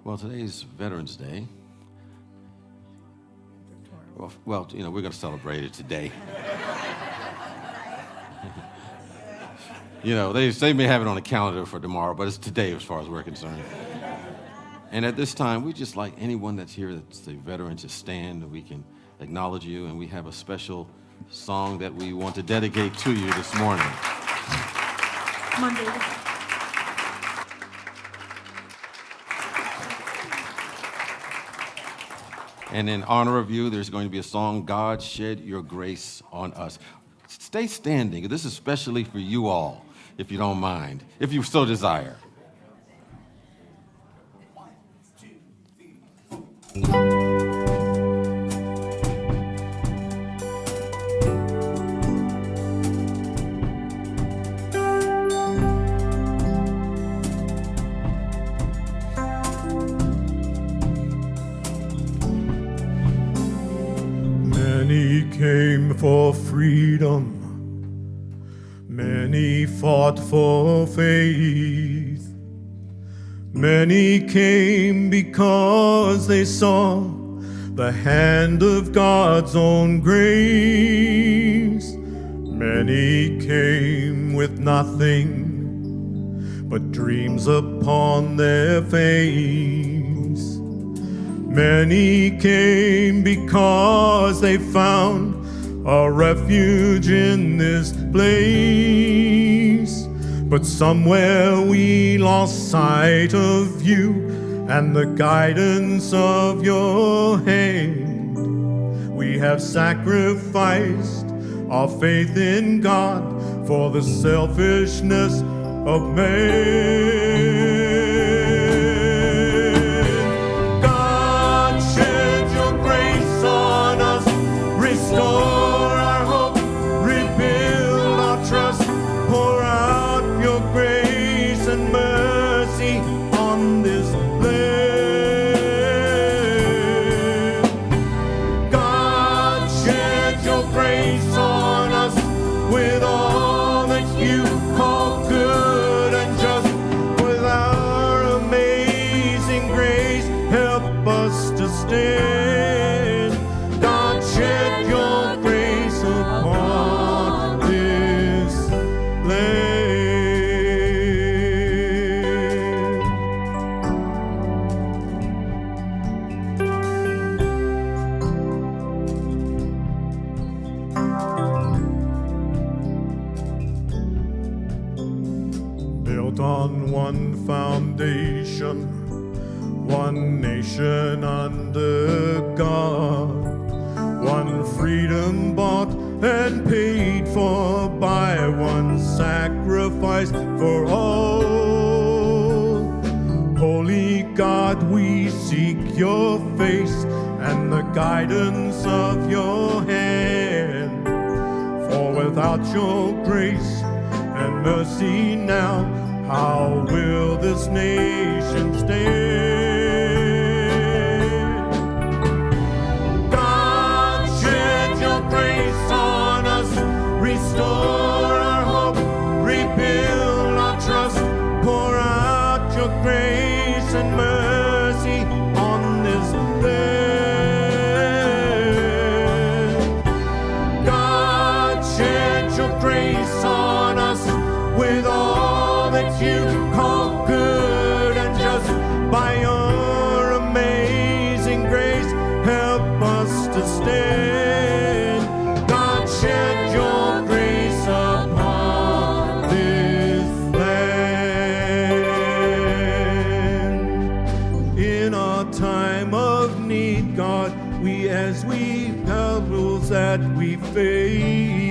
Well, today's Veterans Day. Well, we're going to celebrate it today. They may have it on the calendar for tomorrow, but it's today as far as we're concerned. And at this time, we just like anyone that's here that's a veteran to stand, and we can acknowledge you, and we have a special song that we want to dedicate to you this morning. Come on, David. And in honor of you, there's going to be a song, God Shed Your Grace on Us. Stay standing. This is especially for you all, if you don't mind, if you so desire. 1, 2, 3. Many came for freedom, many fought for faith, many came because they saw the hand of God's own grace. Many came with nothing but dreams upon their face. Many came because they found a refuge in this place. But somewhere we lost sight of you and the guidance of your hand. We have sacrificed our faith in God for the selfishness of man. Restore our hope, rebuild our trust, pour out your grace and mercy on this land. God, shed your grace on us with all that you call good and just. With our amazing grace, help us to stand. Shed your grace upon this land. Built on one foundation, one nation under God. One freedom bought and paid for by one sacrifice for all. Holy God, we seek your face and the guidance of your hand. For without your grace and mercy now, how will this nation stand? Grace on us, restore our hope, rebuild our trust, pour out your grace and mercy on this land. God, shed your grace on us with all that you call good and just. By your amazing grace, help us to stand. Shed your grace upon this land. In our time of need, God, as we perils that we face,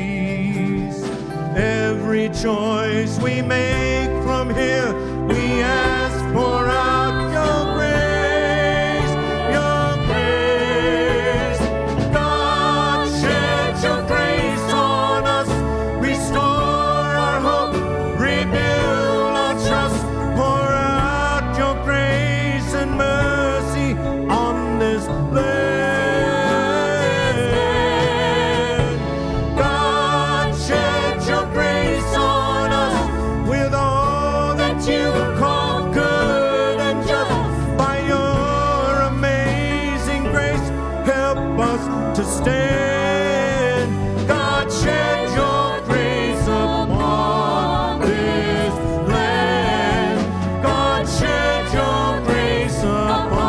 every choice we make from here, we ask for out your grace, your grace. God, shed your grace. God, shed your grace on us with all that you call good. stand. God, shed your grace upon this land. God, shed your grace upon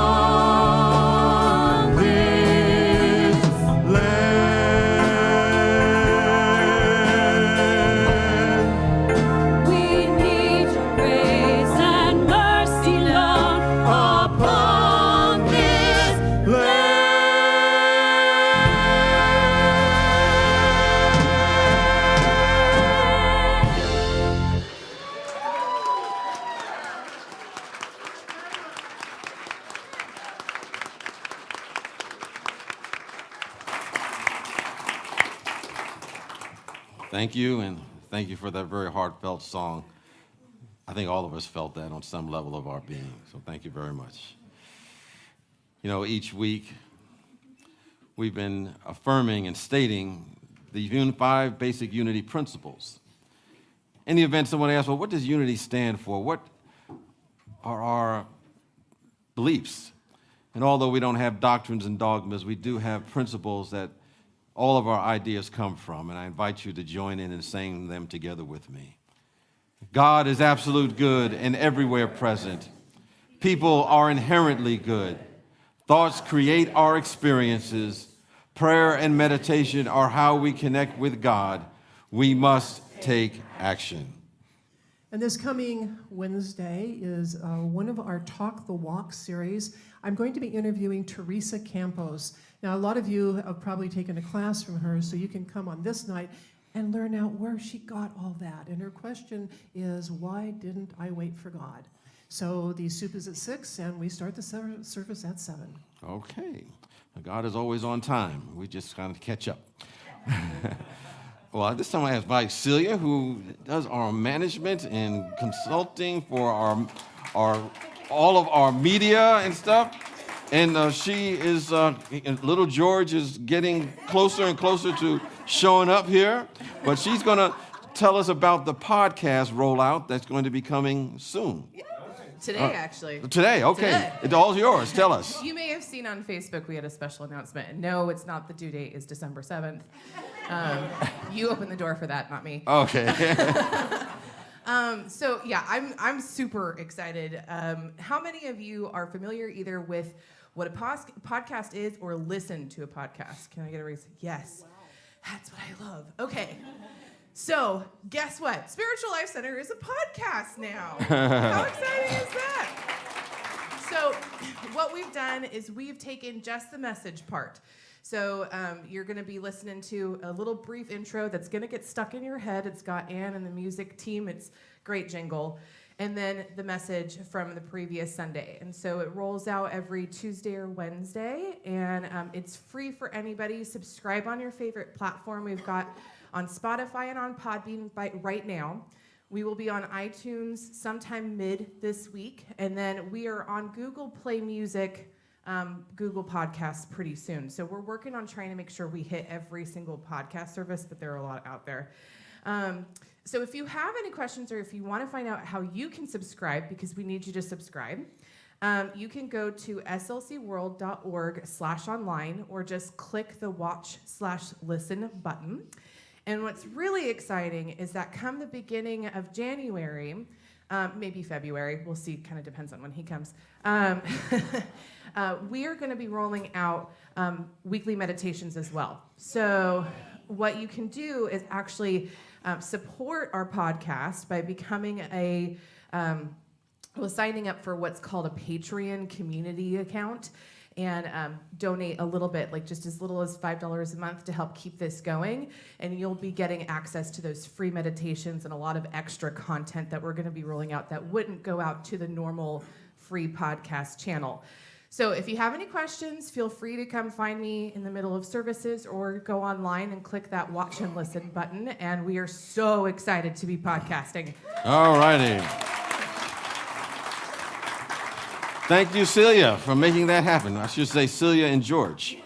this land. We need your grace and mercy, Lord, upon this Thank you, and thank you for that very heartfelt song. I think all of us felt that on some level of our being, so thank you very much. You know, each week we've been affirming and stating the 5 basic unity principles. In the event someone asks, well, what does unity stand for? What are our beliefs? And although we don't have doctrines and dogmas, we do have principles that all of our ideas come from, and I invite you to join in saying them together with me. God is absolute good and everywhere present. People are inherently good. Thoughts create our experiences. Prayer and meditation are how we connect with God. We must take action. And this coming Wednesday is one of our Talk the Walk series. I'm going to be interviewing Teresa Campos. Now, a lot of you have probably taken a class from her, so you can come on this night and learn out where she got all that. And her question is, why didn't I wait for God? So the soup is at 6, and we start the service at 7. Okay. God is always on time. We just kind of catch up. Well, this time I have Celia, who does our management and consulting for all of our media and stuff. And she is, little George is getting closer and closer to showing up here. But she's going to tell us about the podcast rollout that's going to be coming soon. Today, actually. Today, okay. Today. It's all yours. Tell us. You may have seen on Facebook we had a special announcement. And no, it's not. The due date is December 7th. You opened the door for that, not me. Okay. So yeah, I'm super excited. How many of you are familiar either with what a podcast is or listen to a podcast? Can I get a raise? Yes. Wow. That's what I love. Okay. So guess what? Spiritual Life Center is a podcast now. How exciting is that? So what we've done is we've taken just the message part. So you're going to be listening to a little brief intro that's going to get stuck in your head. It's got Ann and the music team. It's great jingle. And then the message from the previous Sunday. And so it rolls out every Tuesday or Wednesday. And it's free for anybody. Subscribe on your favorite platform. We've got on Spotify and on Podbean right now. We will be on iTunes sometime mid this week. And then we are on Google Play Music, Google Podcasts pretty soon. So we're working on trying to make sure we hit every single podcast service, but there are a lot out there. So if you have any questions or if you want to find out how you can subscribe, because we need you to subscribe, you can go to slcworld.org/online or just click the watch/listen button. And what's really exciting is that come the beginning of January, maybe February, we'll see, kind of depends on when he comes, we are going to be rolling out weekly meditations as well. So what you can do is actually support our podcast by becoming signing up for what's called a Patreon community account and donate a little bit, like just as little as $5 a month to help keep this going. And you'll be getting access to those free meditations and a lot of extra content that we're going to be rolling out that wouldn't go out to the normal free podcast channel. So if you have any questions, feel free to come find me in the middle of services or go online and click that watch and listen button. And we are so excited to be podcasting. All righty. Thank you, Celia, for making that happen. I should say Celia and George.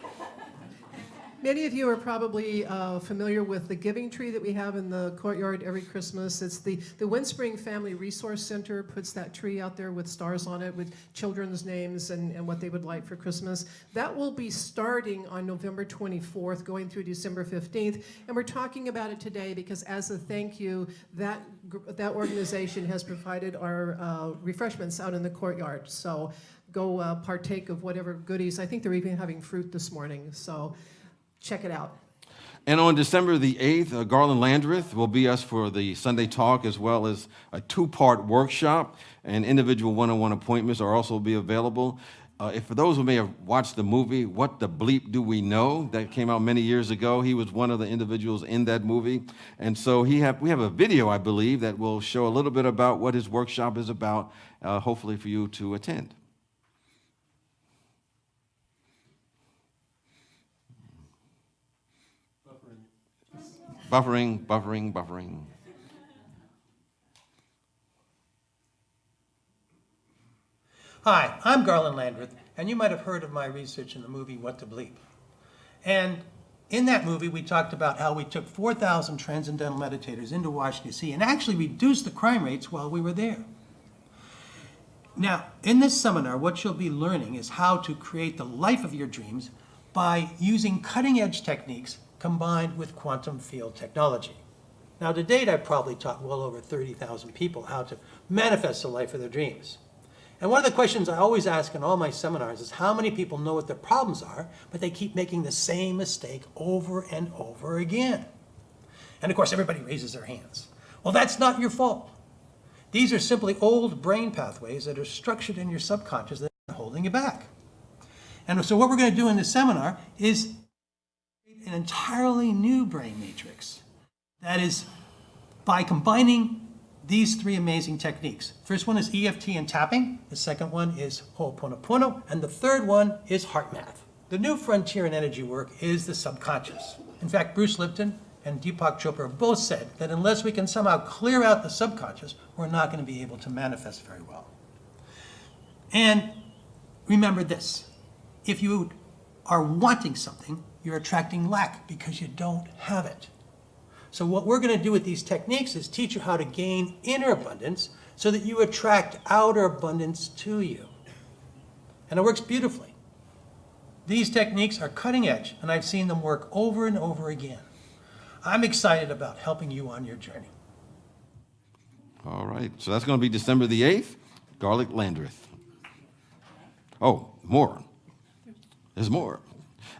Many of you are probably familiar with the giving tree that we have in the courtyard every Christmas. It's the Windspring Family Resource Center puts that tree out there with stars on it with children's names and what they would like for Christmas. That will be starting on November 24th, going through December 15th. And we're talking about it today because as a thank you, that organization has provided our refreshments out in the courtyard. So go partake of whatever goodies. I think they're even having fruit this morning. So check it out. And on December the 8th, Garland Landreth will be us for the Sunday talk, as well as a 2-part workshop, and individual one-on-one appointments are also be available. If for those who may have watched the movie, What the Bleep Do We Know, that came out many years ago, he was one of the individuals in that movie. And so we have a video, I believe, that will show a little bit about what his workshop is about, hopefully for you to attend. Buffering. Hi, I'm Garland Landreth, and you might have heard of my research in the movie What the Bleep. And in that movie, we talked about how we took 4,000 transcendental meditators into Washington, D.C. and actually reduced the crime rates while we were there. Now, in this seminar, what you'll be learning is how to create the life of your dreams by using cutting-edge techniques combined with quantum field technology. Now, to date, I've probably taught well over 30,000 people how to manifest the life of their dreams. And one of the questions I always ask in all my seminars is how many people know what their problems are, but they keep making the same mistake over and over again? And of course, everybody raises their hands. Well, that's not your fault. These are simply old brain pathways that are structured in your subconscious that are holding you back. And so what we're going to do in this seminar is an entirely new brain matrix. That is, by combining these 3 amazing techniques. First one is EFT and tapping. The second one is Ho'oponopono. And the third one is heart math. The new frontier in energy work is the subconscious. In fact, Bruce Lipton and Deepak Chopra both said that unless we can somehow clear out the subconscious, we're not going to be able to manifest very well. And remember this, if you are wanting something, you're attracting lack because you don't have it. So what we're going to do with these techniques is teach you how to gain inner abundance so that you attract outer abundance to you. And it works beautifully. These techniques are cutting edge, and I've seen them work over and over again. I'm excited about helping you on your journey. All right, so that's going to be December the 8th, Garland Landreth. Oh, more. There's more.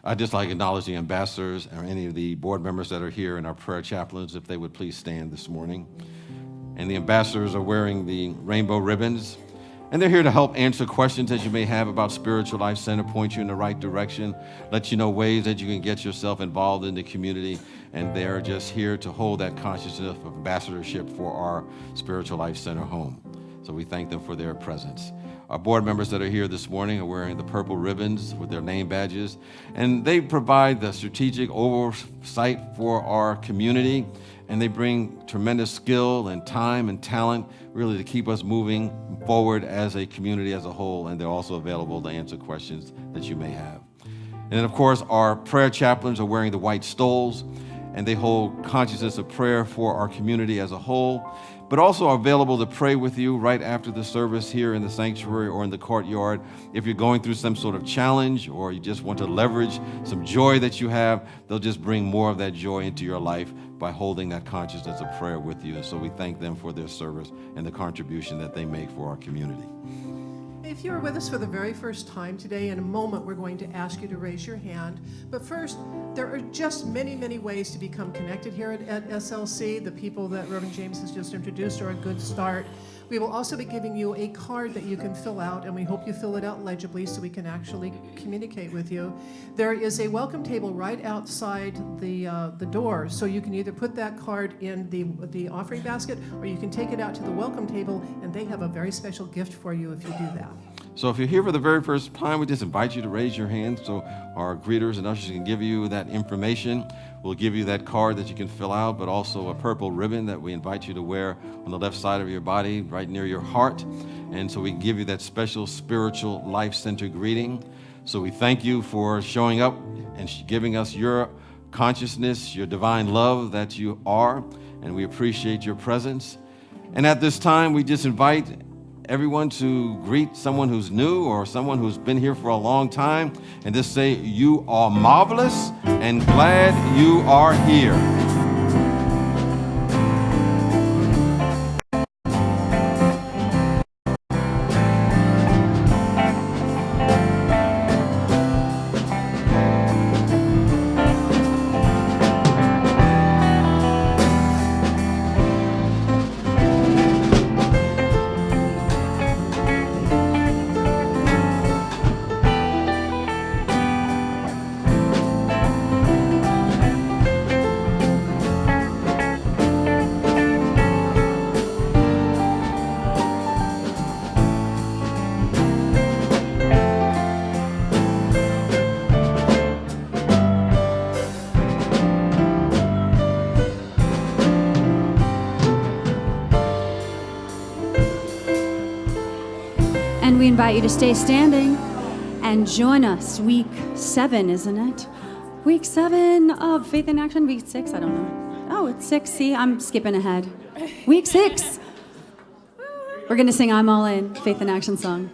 I'd just like to acknowledge the ambassadors or any of the board members that are here and our prayer chaplains, if they would please stand this morning. And the ambassadors are wearing the rainbow ribbons, and they're here to help answer questions that you may have about Spiritual Life Center, point you in the right direction, let you know ways that you can get yourself involved in the community, and they're just here to hold that consciousness of ambassadorship for our Spiritual Life Center home. So we thank them for their presence. Our board members that are here this morning are wearing the purple ribbons with their name badges, and they provide the strategic oversight for our community, and they bring tremendous skill and time and talent really to keep us moving forward as a community as a whole, and they're also available to answer questions that you may have. And then, of course, our prayer chaplains are wearing the white stoles, and they hold consciousness of prayer for our community as a whole, but also are available to pray with you right after the service here in the sanctuary or in the courtyard. If you're going through some sort of challenge or you just want to leverage some joy that you have, they'll just bring more of that joy into your life by holding that consciousness of prayer with you. And so we thank them for their service and the contribution that they make for our community. If you're with us for the very first time today, in a moment we're going to ask you to raise your hand. But first, there are just many, many ways to become connected here at SLC. The people that Reverend James has just introduced are a good start. We will also be giving you a card that you can fill out, and we hope you fill it out legibly so we can actually communicate with you. There is a welcome table right outside the door, so you can either put that card in the offering basket, or you can take it out to the welcome table, and they have a very special gift for you if you do that. So if you're here for the very first time, we just invite you to raise your hand so our greeters and ushers can give you that information. We'll give you that card that you can fill out, but also a purple ribbon that we invite you to wear on the left side of your body, right near your heart. And so we give you that special spiritual life center greeting. So we thank you for showing up and giving us your consciousness, your divine love that you are, and we appreciate your presence. And at this time, we just invite everyone to greet someone who's new or someone who's been here for a long time and just say, you are marvelous and glad you are here. And we invite you to stay standing and join us. Week 7, isn't it? Week 7 of Faith in Action. Week 6, I don't know. Oh, it's 6. See, I'm skipping ahead. Week 6. We're going to sing I'm All In, Faith in Action song.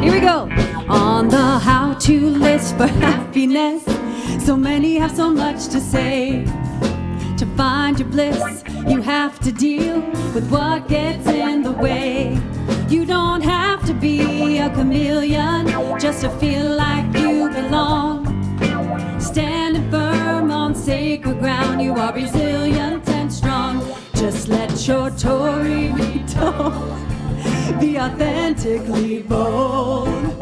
Here we go. On the how-to list for happiness, so many have so much to say. To find your bliss, you have to deal with what gets in the way. You don't have to be a chameleon just to feel like you belong. Standing firm on sacred ground, you are resilient and strong. Just let your story be told. Be authentically bold,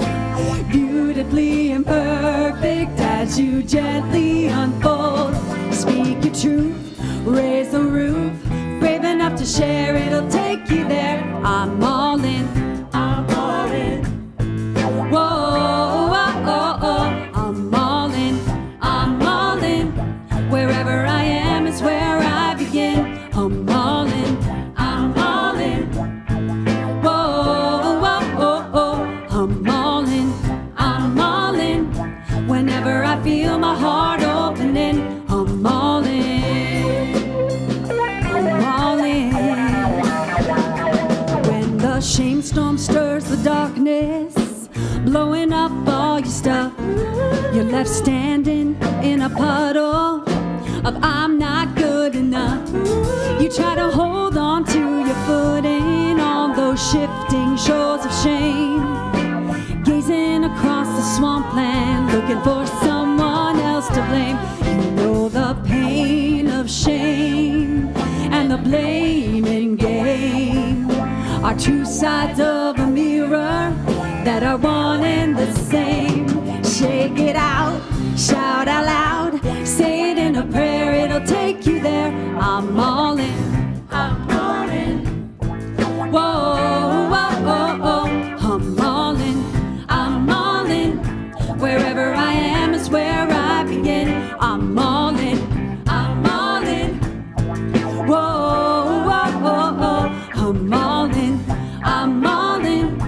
beautifully imperfect as you gently unfold. Speak your truth, raise the roof, brave enough to share, it'll take you there. I'm all in, I'm all in. Whoa, oh, oh, oh. I'm all in, I'm all in. Wherever I am is where I begin. I'm all in, I'm all in. Whoa, oh, oh, oh. I'm all in, I'm all in. Whenever I feel my heart opening, I'm all in, I'm all in. When the shame storm stirs the darkness, blowing up all your stuff, you're left standing in a puddle of I'm not good enough. You try to hold on to your footing on those shifting shores of shame, gazing across the swampland, looking for someone else to blame. You know the pain of shame and the blaming game are two sides of a mirror that are one and the same. Shake it out, shout out loud, say it in a prayer, it'll take you there. I'm all in, I'm all in. Whoa, whoa, oh, oh. I'm all in, I'm all in. Wherever I am is where I begin. I'm all in, I'm all in. Whoa, whoa, oh, oh. I'm all in, I'm all in.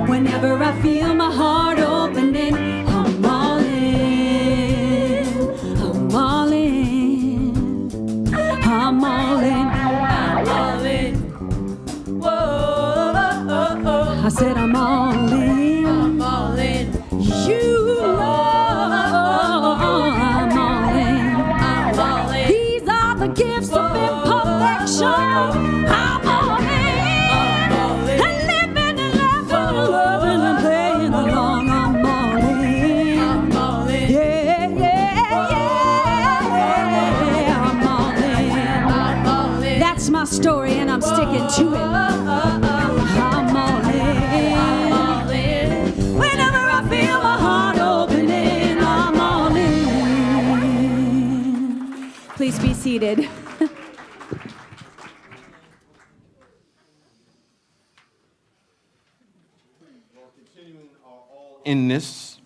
Whenever I feel my heart opening, I'm all in, I'm all in. I'm all in, I'm all in. Whoa, oh, oh, oh. I said I'm all in, I'm all in. You know I'm all in, I'm all in. These are the gifts of imperfection. I'm all in, I'm all in. And living and laughing and loving and playing along. I'm all in, I'm all in. Yeah, yeah, yeah. I'm all in, I'm all in. That's my story and I'm sticking to it. I'm all in, I'm all in. Whenever I feel my heart opening, I'm all in. Please be seated. In this,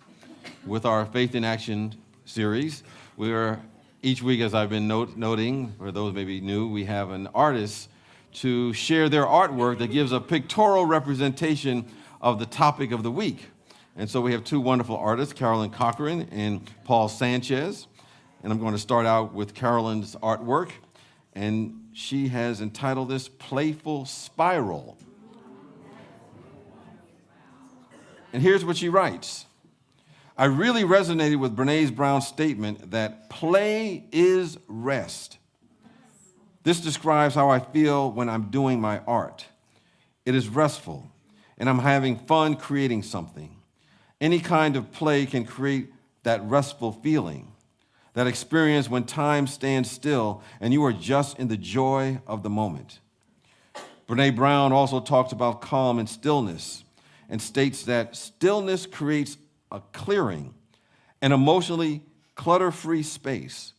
with our Faith in Action series, we are each week, as I've been noting, for those maybe new, we have an artist to share their artwork that gives a pictorial representation of the topic of the week. And so we have two wonderful artists, Carolyn Cochran and Paul Sanchez. And I'm going to start out with Carolyn's artwork. And she has entitled this Playful Spiral. And here's what she writes. I really resonated with Brene Brown's statement that play is rest. This describes how I feel when I'm doing my art. It is restful, and I'm having fun creating something. Any kind of play can create that restful feeling, that experience when time stands still and you are just in the joy of the moment. Brene Brown also talks about calm and stillness and states that stillness creates a clearing, an emotionally clutter-free space.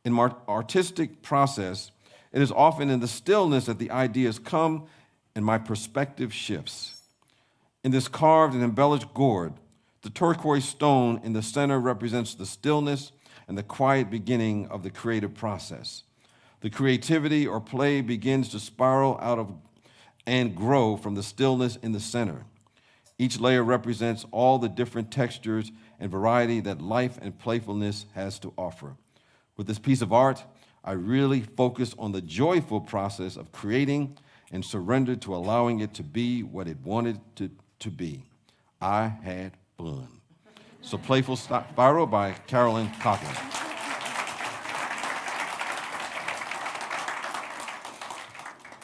In my artistic process, it is often in the stillness that the ideas come and my perspective shifts. In this carved and embellished gourd, the turquoise stone in the center represents the stillness and the quiet beginning of the creative process. The creativity or play begins to spiral out of and grow from the stillness in the center. Each layer represents all the different textures and variety that life and playfulness has to offer. With this piece of art, I really focused on the joyful process of creating and surrendered to allowing it to be what it wanted to be. I had fun. So Playful Spiral by Carolyn Cochran.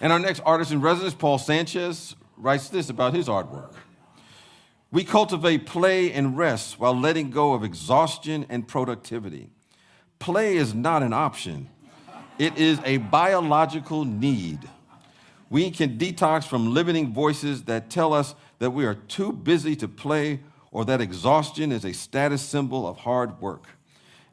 And our next artist in residence, Paul Sanchez, writes this about his artwork. We cultivate play and rest while letting go of exhaustion and productivity. Play is not an option. It is a biological need. We can detox from limiting voices that tell us that we are too busy to play or that exhaustion is a status symbol of hard work.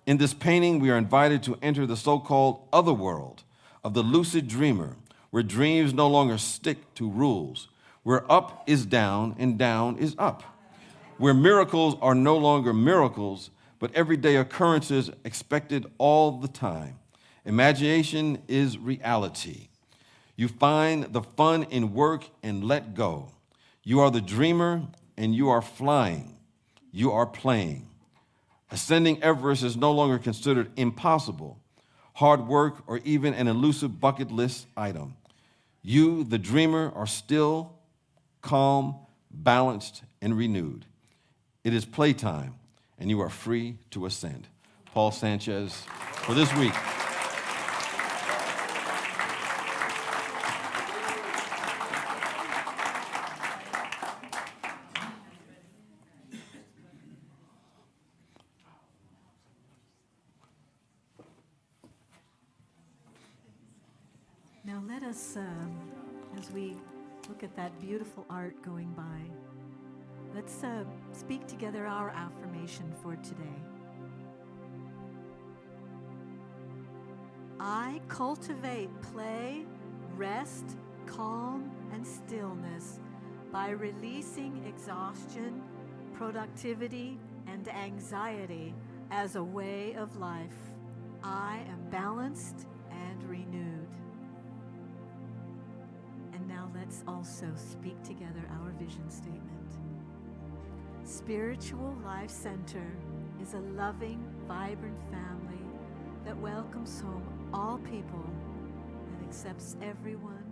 In this painting, we are invited to enter the so-called other world of the lucid dreamer, where dreams no longer stick to rules, where up is down and down is up, where miracles are no longer miracles, but everyday occurrences expected all the time. Imagination is reality. You find the fun in work and let go. You are the dreamer and you are flying. You are playing. Ascending Everest is no longer considered impossible, hard work, or even an elusive bucket list item. You, the dreamer, are still, calm, balanced, and renewed. It is playtime, and you are free to ascend. Paul Sanchez for this week. Now let us, as we look at that beautiful art going by, let's speak together our affirmation for today. I cultivate play, rest, calm, and stillness by releasing exhaustion, productivity, and anxiety as a way of life. I am balanced and renewed. And now let's also speak together our vision statement. Spiritual Life Center is a loving, vibrant family that welcomes home all people and accepts everyone,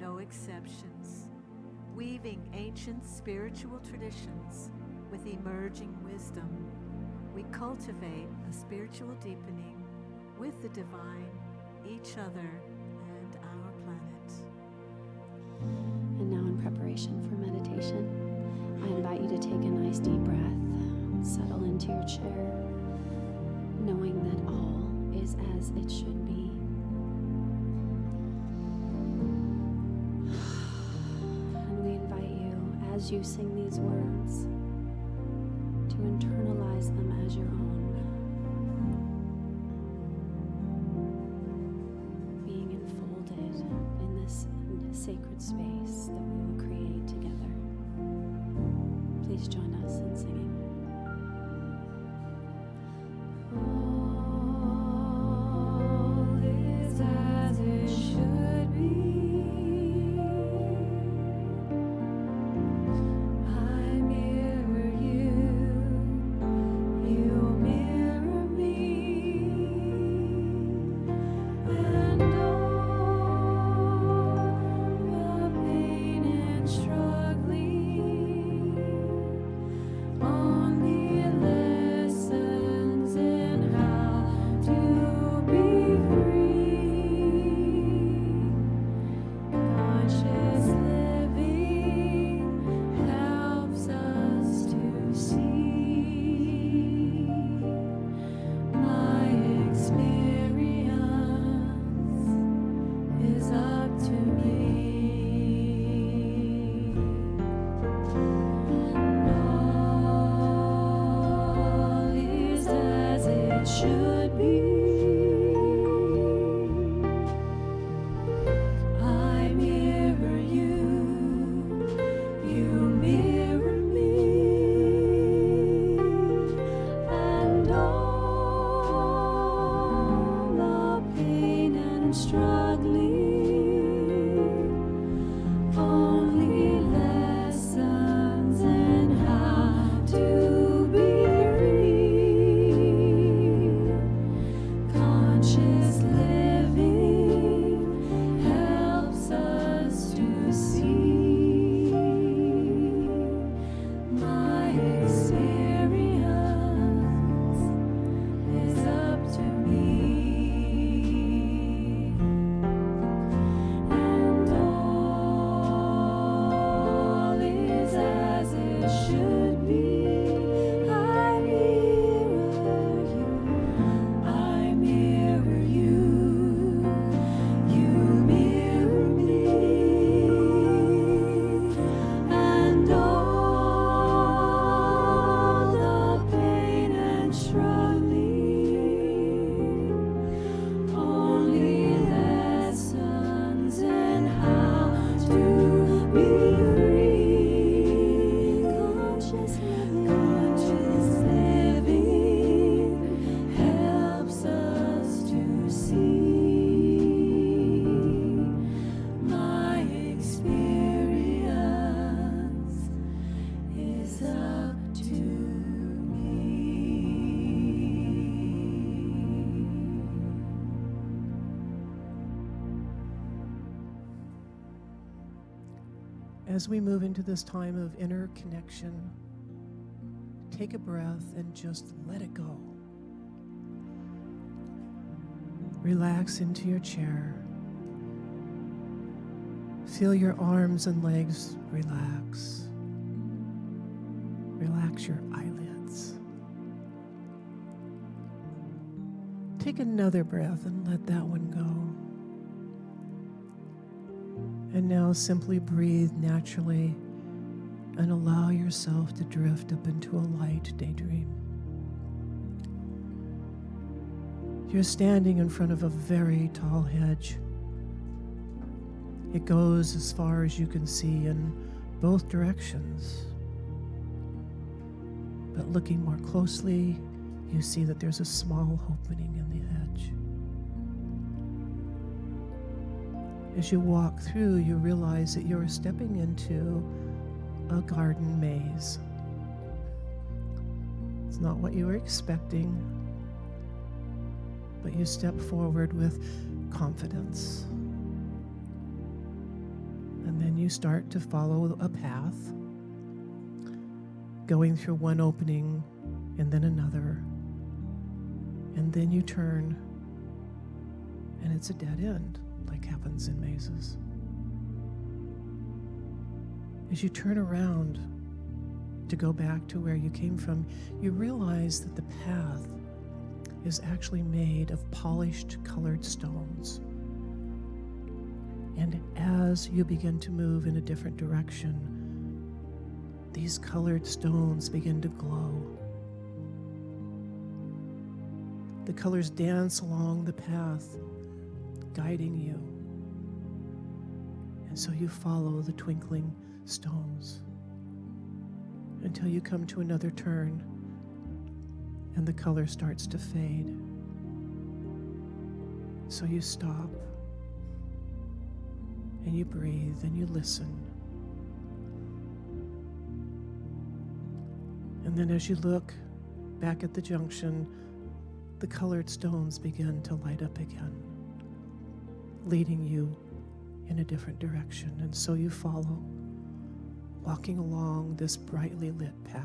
no exceptions. Weaving ancient spiritual traditions with emerging wisdom, we cultivate a spiritual deepening with the divine, each other, and our planet. And now, in preparation for meditation, I invite you to take a nice deep breath, settle into your chair, knowing that all is as it should be. And we invite you, as you sing these words, to internalize them as your own. Being enfolded in this sacred space that we will create together. Please join us in singing. All is as it should be. I should be. I mirror you, you mirror me, and all the pain and struggling, only lessons in how to be free. Conscious living helps us to see. My experience is up to me, and all is as it should be. I mirror you, you mirror me, and all the pain and struggling, only lessons in how to be free. Conscious living helps us to see. My experience is up to me. As we move into this time of inner connection, take a breath and just let it go. Relax into your chair. Feel your arms and legs relax. Relax your eyelids. Take another breath and let that one go. And now simply breathe naturally and allow yourself to drift up into a light daydream. You're standing in front of a very tall hedge. It goes as far as you can see in both directions. But looking more closely, you see that there's a small opening in the hedge. As you walk through, you realize that you're stepping into a garden maze. It's not what you were expecting, but you step forward with confidence. And then you start to follow a path, going through one opening and then another. And then you turn, and it's a dead end, like happens in mazes. As you turn around to go back to where you came from, you realize that the path is actually made of polished colored stones. And as you begin to move in a different direction, these colored stones begin to glow. The colors dance along the path, guiding you. And so you follow the twinkling stones until you come to another turn and the color starts to fade. So you stop and you breathe and you listen. And then as you look back at the junction, the colored stones begin to light up again, leading you in a different direction. And so you follow, walking along this brightly lit path.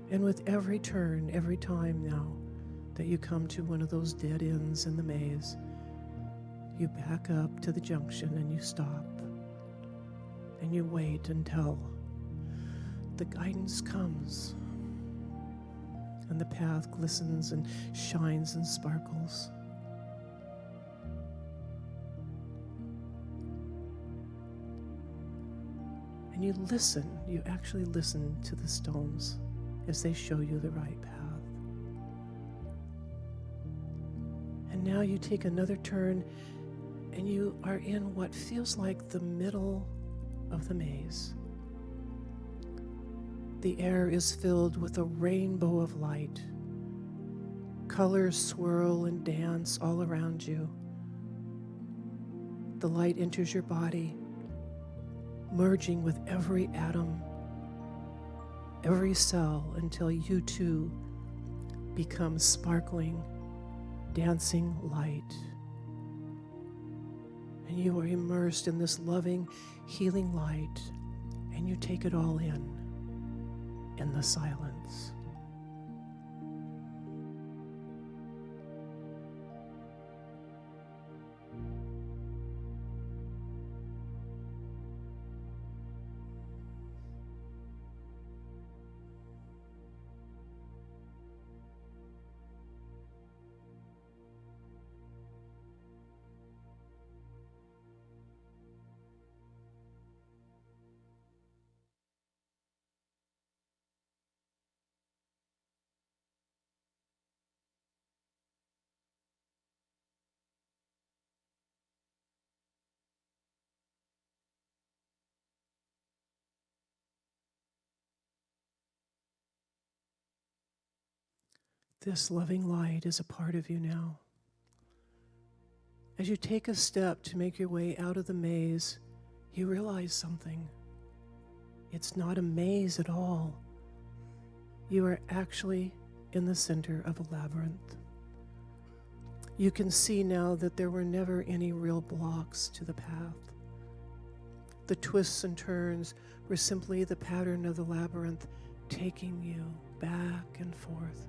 And with every turn, every time now that you come to one of those dead ends in the maze, you back up to the junction and you stop and you wait until the guidance comes and the path glistens and shines and sparkles. And you listen, you actually listen to the stones as they show you the right path. And now you take another turn and you are in what feels like the middle of the maze. The air is filled with a rainbow of light. Colors swirl and dance all around you. The light enters your body, merging with every atom, every cell, until you too become sparkling, dancing light. And you are immersed in this loving, healing light, and you take it all in the silence. This loving light is a part of you now. As you take a step to make your way out of the maze, you realize something. It's not a maze at all. You are actually in the center of a labyrinth. You can see now that there were never any real blocks to the path. The twists and turns were simply the pattern of the labyrinth taking you back and forth,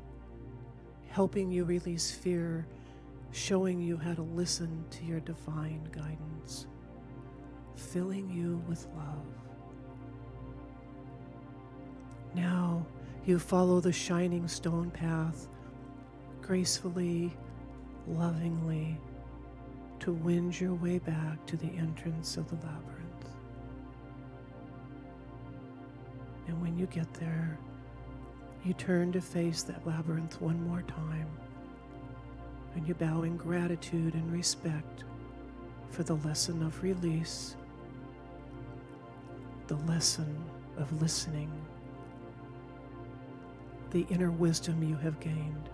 helping you release fear, showing you how to listen to your divine guidance, filling you with love. Now you follow the shining stone path, gracefully, lovingly, to wend your way back to the entrance of the labyrinth. And when you get there, you turn to face that labyrinth one more time, and you bow in gratitude and respect for the lesson of release, the lesson of listening, the inner wisdom you have gained,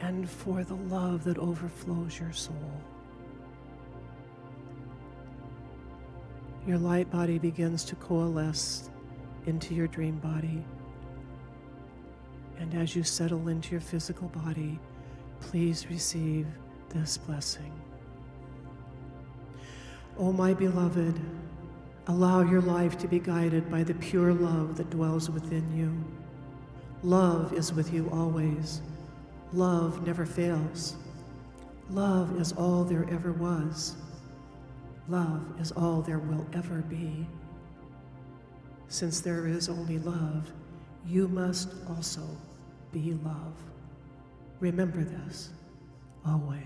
and for the love that overflows your soul. Your light body begins to coalesce into your dream body. And as you settle into your physical body, please receive this blessing. Oh, my beloved, allow your life to be guided by the pure love that dwells within you. Love is with you always. Love never fails. Love is all there ever was. Love is all there will ever be. Since there is only love, you must also be love. Remember this always.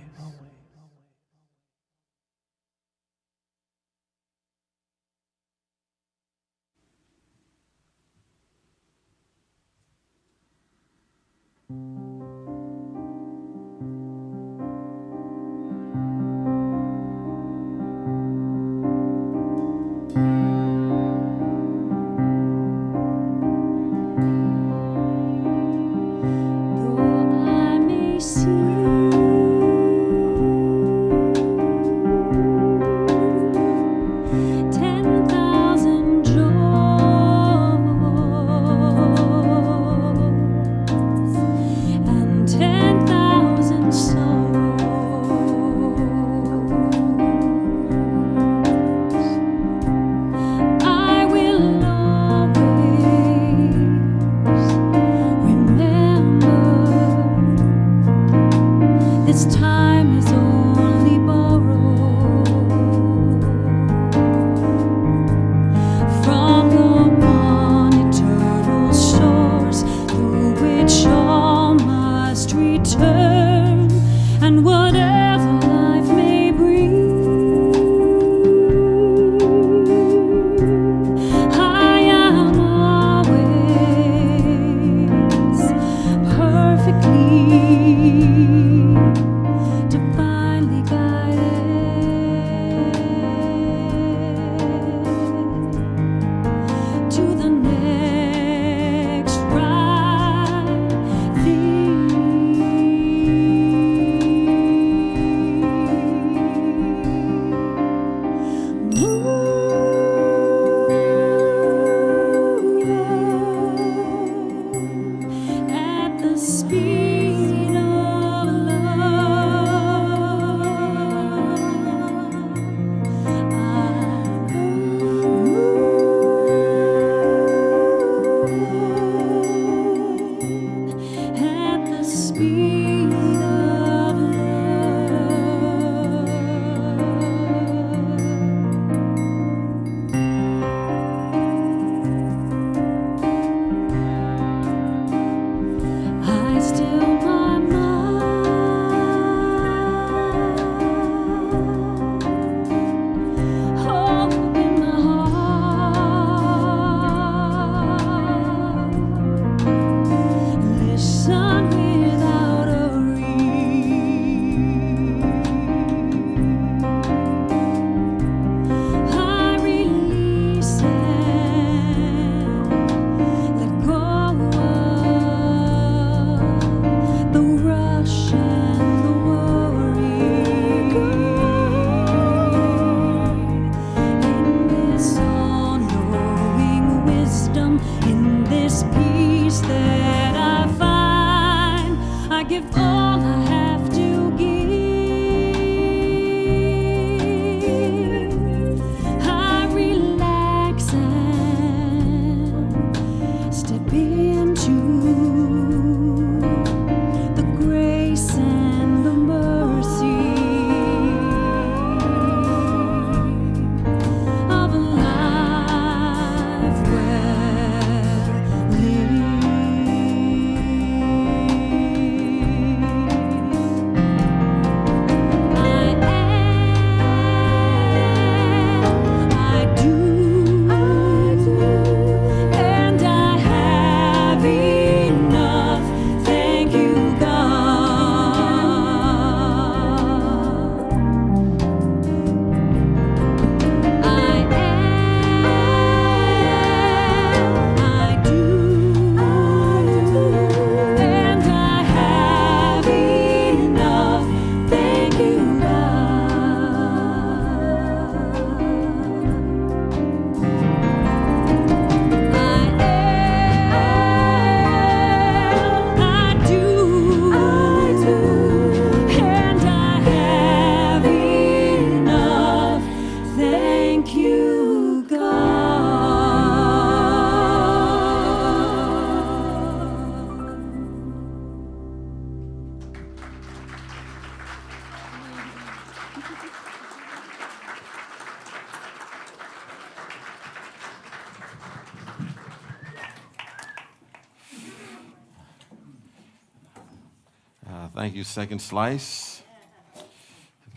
Thank you, Second Slice.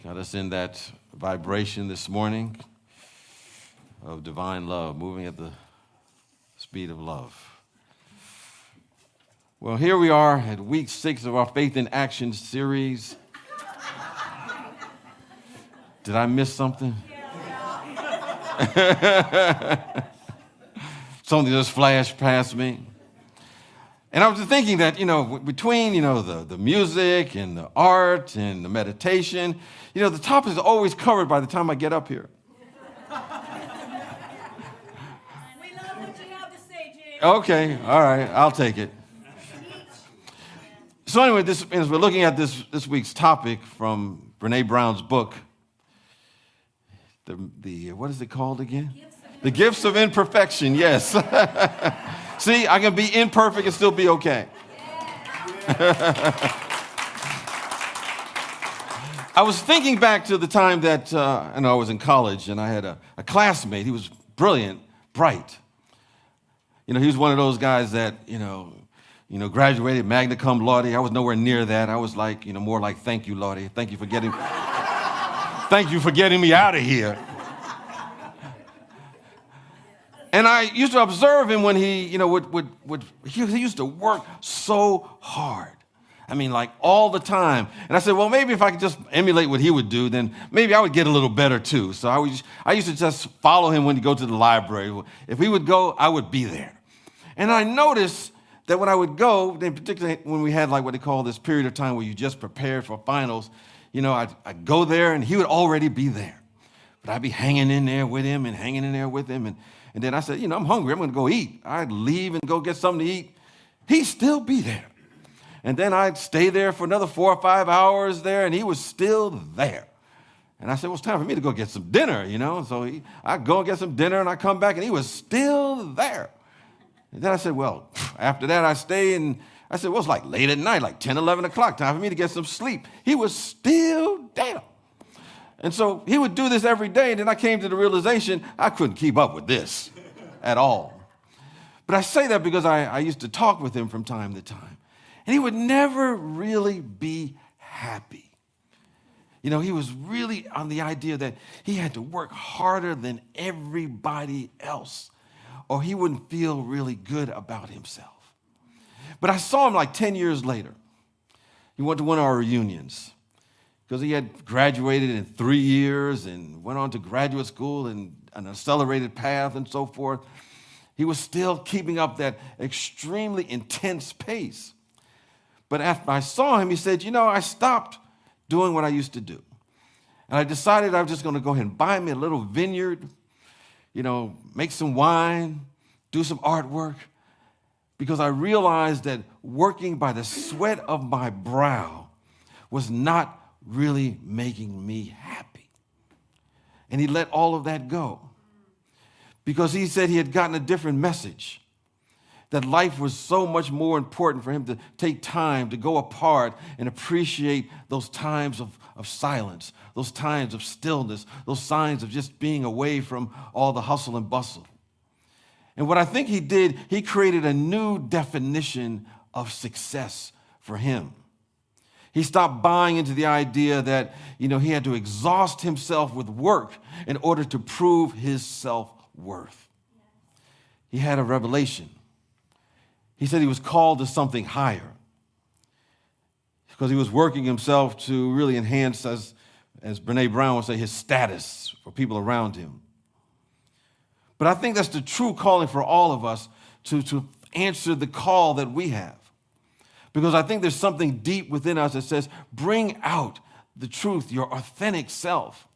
Got us in that vibration this morning of divine love, moving at the speed of love. Well, here we are at week 6 of our Faith in Action series. Did I miss something? Something just flashed past me. And I was just thinking that, between, the music and the art and the meditation, the topic is always covered by the time I get up here. We love what you have to say, Jim. Okay, all right, I'll take it. So anyway, as we're looking at this week's topic from Brene Brown's book, the what is it called again? The Gifts of Imperfection, yes. See, I can be imperfect and still be okay. I was thinking back to the time that I was in college, and I had a classmate. He was brilliant, bright. He was one of those guys that, graduated magna cum laude. I was nowhere near that. I was like, more like, thank you, Lordy. Thank you for getting me out of here. And I used to observe him when he, he used to work so hard. I mean, like all the time. And I said, well, maybe if I could just emulate what he would do, then maybe I would get a little better too. So I used to just follow him when he go to the library. If he would go, I would be there. And I noticed that when I would go, particularly when we had like what they call this period of time where you just prepared for finals, I'd go there and he would already be there. But I'd be hanging in there with him. And then I said, I'm hungry. I'm going to go eat. I'd leave and go get something to eat. He'd still be there. And then I'd stay there for another 4 or 5 hours there, and he was still there. And I said, well, it's time for me to go get some dinner, So I'd go and get some dinner, and I'd come back, and he was still there. And then I said, well, after that, I stay, and I said, well, it's like late at night, like 10, 11 o'clock, time for me to get some sleep. He was still there. And so he would do this every day, and then I came to the realization I couldn't keep up with this at all. But I say that because I used to talk with him from time to time, and he would never really be happy. He was really on the idea that he had to work harder than everybody else, or he wouldn't feel really good about himself. But I saw him like 10 years later. He went to one of our reunions, because he had graduated in 3 years and went on to graduate school and an accelerated path and so forth. He was still keeping up that extremely intense pace. But after I saw him, he said, I stopped doing what I used to do. And I decided I was just going to go ahead and buy me a little vineyard, make some wine, do some artwork, because I realized that working by the sweat of my brow was not really making me happy. And he let all of that go because he said he had gotten a different message, that life was so much more important for him to take time to go apart and appreciate those times of silence, those times of stillness, those signs of just being away from all the hustle and bustle. And what I think he did, he created a new definition of success for him. He stopped buying into the idea that, he had to exhaust himself with work in order to prove his self-worth. He had a revelation. He said he was called to something higher because he was working himself to really enhance, as Brene Brown would say, his status for people around him. But I think that's the true calling for all of us to answer the call that we have. Because I think there's something deep within us that says, bring out the truth, your authentic self.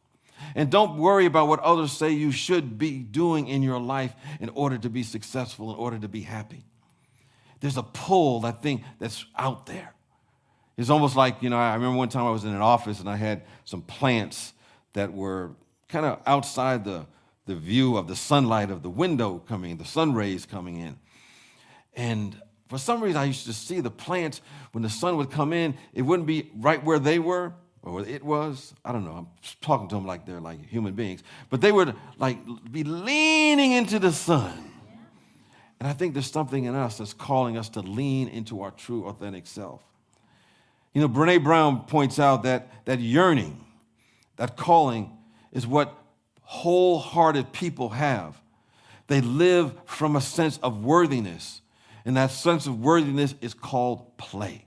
And don't worry about what others say you should be doing in your life in order to be successful, in order to be happy. There's a pull, I think, that's out there. It's almost like, I remember one time I was in an office and I had some plants that were kind of outside the view of the sunlight of the window coming in, the sun rays coming in. And for some reason, I used to see the plants, when the sun would come in, it wouldn't be right where they were, or where it was. I don't know. I'm talking to them like they're like human beings. But they would like be leaning into the sun. And I think there's something in us that's calling us to lean into our true, authentic self. You know, Brene Brown points out that yearning, that calling, is what wholehearted people have. They live from a sense of worthiness, and that sense of worthiness is called play.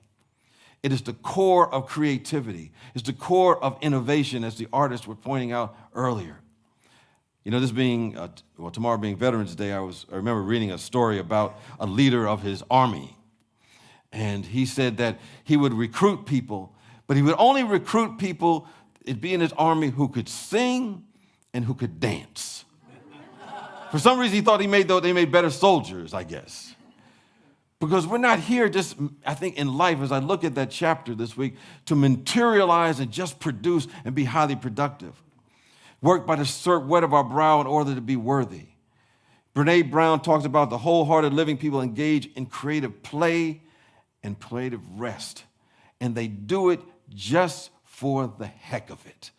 It is the core of creativity. It's the core of innovation, as the artists were pointing out earlier. You know, this being, tomorrow being Veterans Day, I remember reading a story about a leader of his army. And he said that he would recruit people, but he would only recruit people, it'd be in his army, who could sing and who could dance. For some reason, he thought they made better soldiers, I guess. Because we're not here just, I think, in life, as I look at that chapter this week, to materialize and just produce and be highly productive. Work by the sweat of our brow in order to be worthy. Brene Brown talks about the wholehearted living people engage in creative play and creative rest. And they do it just for the heck of it.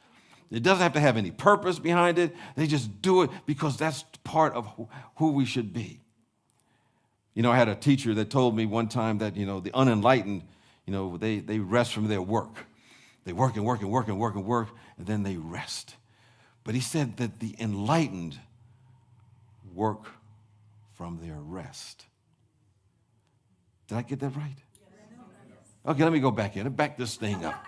It doesn't have to have any purpose behind it. They just do it because that's part of who we should be. You know, I had a teacher that told me one time that, you know, the unenlightened, you know, they rest from their work. They work and work and work and work and work, and then they rest. But he said that the enlightened work from their rest. Did I get that right? Okay, let me go back in and back this thing up.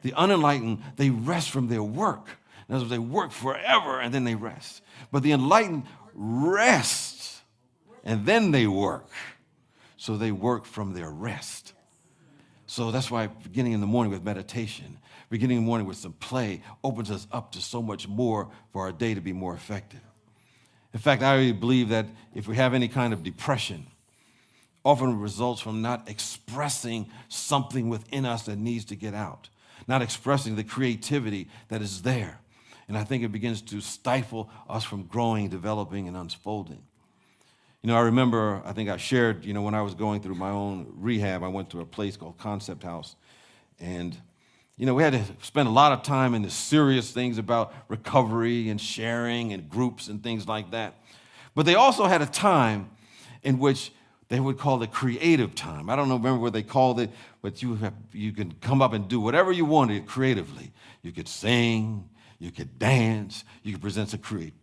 The unenlightened, they rest from their work. In other words, they work forever and then they rest. But the enlightened rest and then they work. So they work from their rest. So that's why beginning in the morning with meditation, beginning in the morning with some play opens us up to so much more for our day to be more effective. In fact, I really believe that if we have any kind of depression, often results from not expressing something within us that needs to get out, not expressing the creativity that is there. And I think it begins to stifle us from growing, developing, and unfolding. You know, I remember, I think I shared, you know, when I was going through my own rehab, I went to a place called Concept House. And, you know, we had to spend a lot of time in the serious things about recovery and sharing and groups and things like that. But they also had a time in which they would call it creative time. I don't remember what they called it, but you can come up and do whatever you wanted creatively. You could sing, you could dance, you could present some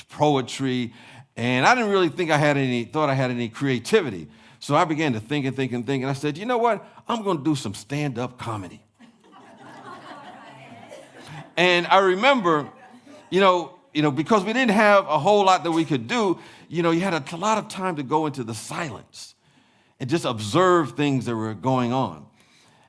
poetry. And I didn't really think I had any creativity. So I began to think. And I said, you know what? I'm going to do some stand-up comedy. And I remember, you know, because we didn't have a whole lot that we could do, you know, you had a lot of time to go into the silence and just observe things that were going on.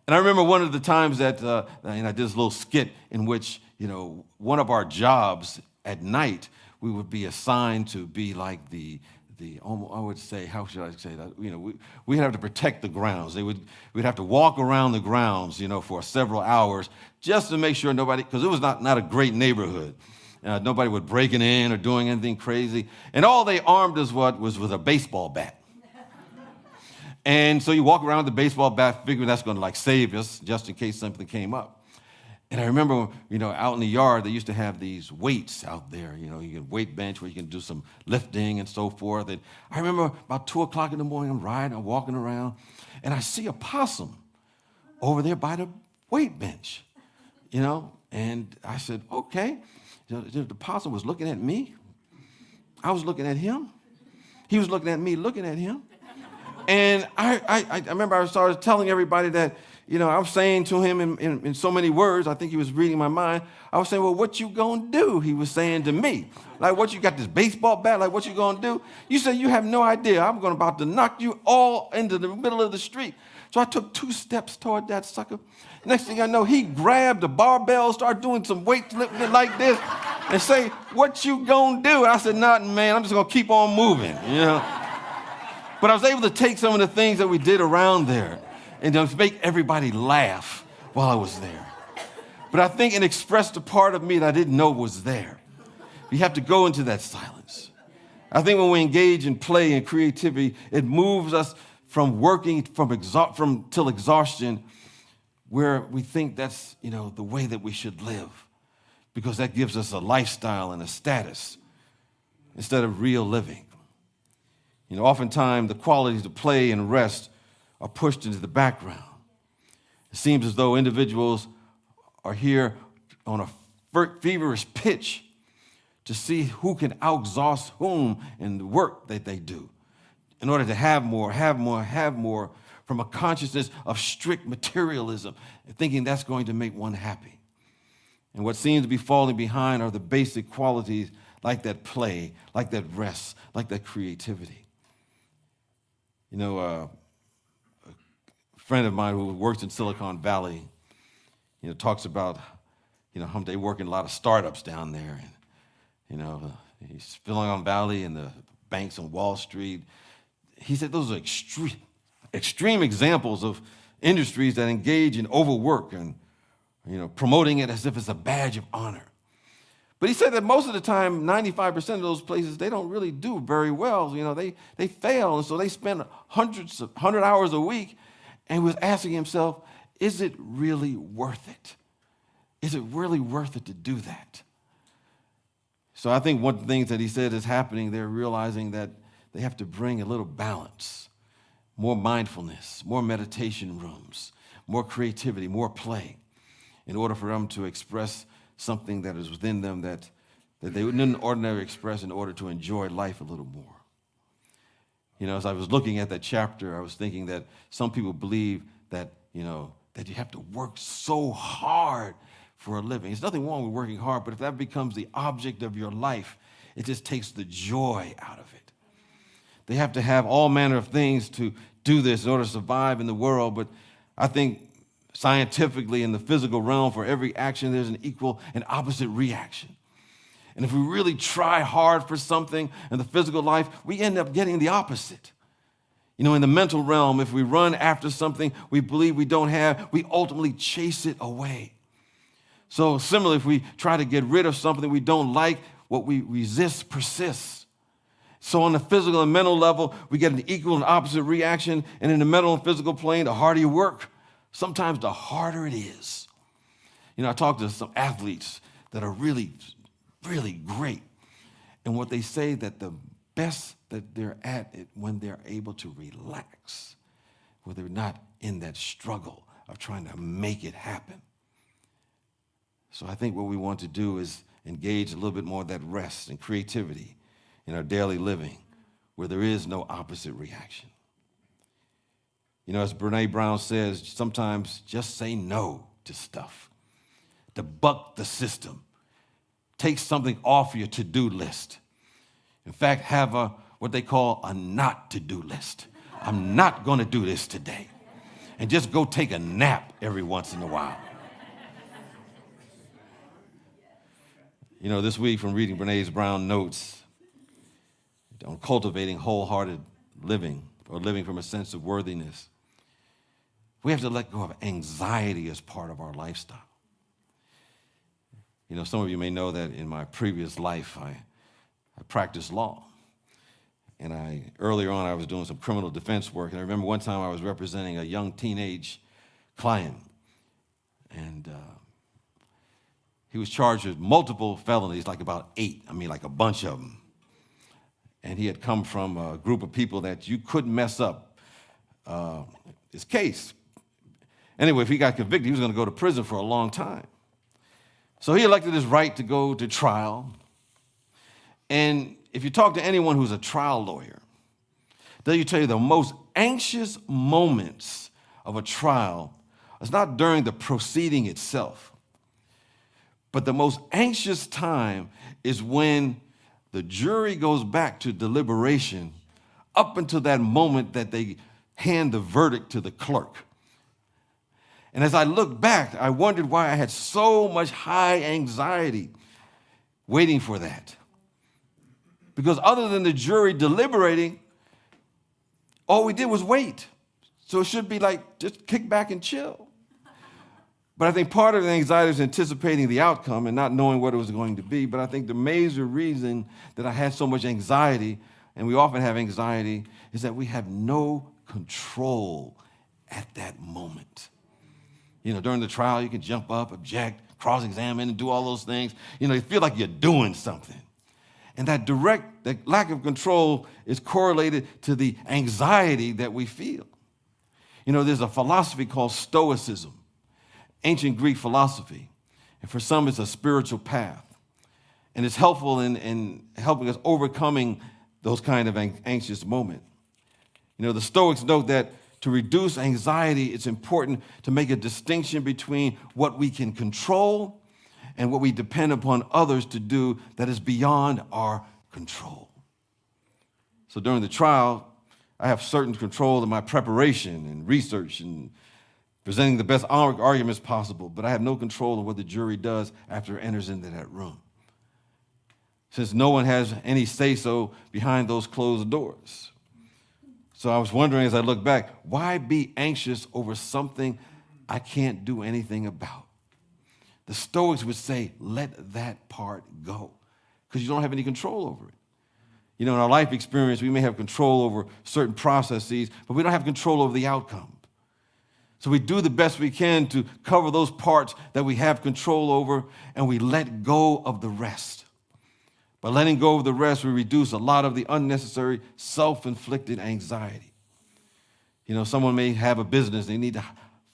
And I remember one of the times that I did this little skit in which, you know, one of our jobs at night, we would be assigned to be like I would say, how should I say that? You know, we'd have to protect the grounds. We'd have to walk around the grounds, you know, for several hours just to make sure nobody, because it was not a great neighborhood. Nobody would break it in or doing anything crazy. And all they armed us was with a baseball bat. And so you walk around with the baseball bat, figuring that's going to like save us just in case something came up. And I remember, you know, out in the yard, they used to have these weights out there. You know, you can weight bench where you can do some lifting and so forth. And I remember about 2 o'clock in the morning, I'm walking around, and I see a possum over there by the weight bench, you know. And I said, okay. The possum was looking at me. I was looking at him. He was looking at me, looking at him. And I remember I started telling everybody that, you know, I was saying to him in so many words, I think he was reading my mind. I was saying, well, what you gonna do? He was saying to me, like, what, you got this baseball bat? Like, what you gonna do? You said, you have no idea. I'm about to knock you all into the middle of the street. So I took 2 steps toward that sucker. Next thing I know, he grabbed the barbell, started doing some weight lifting like this, and say, what you gonna do? And I said, nothing, man. I'm just gonna keep on moving, you know. But I was able to take some of the things that we did around there and to make everybody laugh while I was there. But I think it expressed a part of me that I didn't know was there. You have to go into that silence. I think when we engage in play and creativity, it moves us from working till exhaustion, where we think that's, you know, the way that we should live, because that gives us a lifestyle and a status instead of real living. You know, oftentimes the qualities of play and rest are pushed into the background. It seems as though individuals are here on a feverish pitch to see who can out-exhaust whom in the work that they do in order to have more, from a consciousness of strict materialism, thinking that's going to make one happy. And what seems to be falling behind are the basic qualities like that play, like that rest, like that creativity. You know, a friend of mine who works in Silicon Valley, you know, talks about, you know, how they work in a lot of startups down there. And, you know, he's Silicon Valley and the banks on Wall Street. He said those are extreme examples of industries that engage in overwork and, you know, promoting it as if it's a badge of honor. But he said that most of the time, 95% of those places, they don't really do very well. You know, they fail, and so they spend 100 hours a week, and he was asking himself, is it really worth it? Is it really worth it to do that? So I think one of the things that he said is happening, they're realizing that they have to bring a little balance, more mindfulness, more meditation rooms, more creativity, more play, in order for them to express something that is within them that they wouldn't ordinarily express in order to enjoy life a little more. You know, as I was looking at that chapter, I was thinking that some people believe that, you know, that you have to work so hard for a living. There's nothing wrong with working hard, but if that becomes the object of your life, it just takes the joy out of it. They have to have all manner of things to do this in order to survive in the world, but I think scientifically in the physical realm, for every action, there's an equal and opposite reaction. And if we really try hard for something in the physical life, we end up getting the opposite. You know, in the mental realm, if we run after something we believe we don't have, we ultimately chase it away. So similarly, if we try to get rid of something we don't like, what we resist persists. So on the physical and mental level, we get an equal and opposite reaction. And in the mental and physical plane, the harder you work, sometimes the harder it is. You know, I talked to some athletes that are really, really great. And what they say that the best that they're at it when they're able to relax, where they're not in that struggle of trying to make it happen. So I think what we want to do is engage a little bit more of that rest and creativity in our daily living, where there is no opposite reaction. You know, as Brene Brown says, sometimes just say no to stuff, to buck the system. Take something off your to-do list. In fact, have what they call a not to-do list. I'm not going to do this today. And just go take a nap every once in a while. You know, this week from reading Brene Brown notes on cultivating wholehearted living, or living from a sense of worthiness, we have to let go of anxiety as part of our lifestyle. You know, some of you may know that in my previous life, I practiced law. And earlier on, I was doing some criminal defense work. And I remember one time I was representing a young teenage client. And he was charged with multiple felonies, like about 8. I mean, like a bunch of them. And he had come from a group of people that you couldn't mess up his case. Anyway, if he got convicted, he was going to go to prison for a long time. So he elected his right to go to trial. And if you talk to anyone who's a trial lawyer, they'll tell you the most anxious moments of a trial is not during the proceeding itself, but the most anxious time is when the jury goes back to deliberation up until that moment that they hand the verdict to the clerk. And as I look back, I wondered why I had so much high anxiety waiting for that. Because other than the jury deliberating, all we did was wait. So it should be like, just kick back and chill. But I think part of the anxiety is anticipating the outcome and not knowing what it was going to be. But I think the major reason that I had so much anxiety, and we often have anxiety, is that we have no control at that moment. You know, during the trial, you can jump up, object, cross-examine, and do all those things. You know, you feel like you're doing something. And that lack of control is correlated to the anxiety that we feel. You know, there's a philosophy called Stoicism. ancient Greek philosophy. And for some, it's a spiritual path. And it's helpful in helping us overcoming those kind of anxious moments. You know, the Stoics note that to reduce anxiety, it's important to make a distinction between what we can control and what we depend upon others to do that is beyond our control. So during the trial, I have certain control in my preparation and research and presenting the best arguments possible, but I have no control of what the jury does after it enters into that room, since no one has any say-so behind those closed doors. So I was wondering as I look back, why be anxious over something I can't do anything about? The Stoics would say, let that part go, because you don't have any control over it. You know, in our life experience, we may have control over certain processes, but we don't have control over the outcome. So we do the best we can to cover those parts that we have control over, and we let go of the rest. By letting go of the rest, we reduce a lot of the unnecessary self-inflicted anxiety. You know, someone may have a business, they need to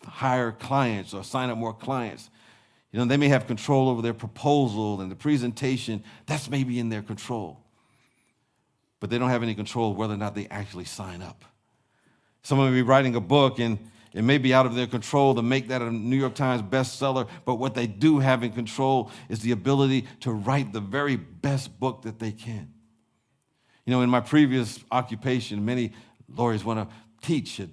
hire clients or sign up more clients. You know, they may have control over their proposal and the presentation. That's maybe in their control. But they don't have any control of whether or not they actually sign up. Someone may be writing a book, and it may be out of their control to make that a New York Times bestseller, but what they do have in control is the ability to write the very best book that they can. You know, in my previous occupation, many lawyers want to teach at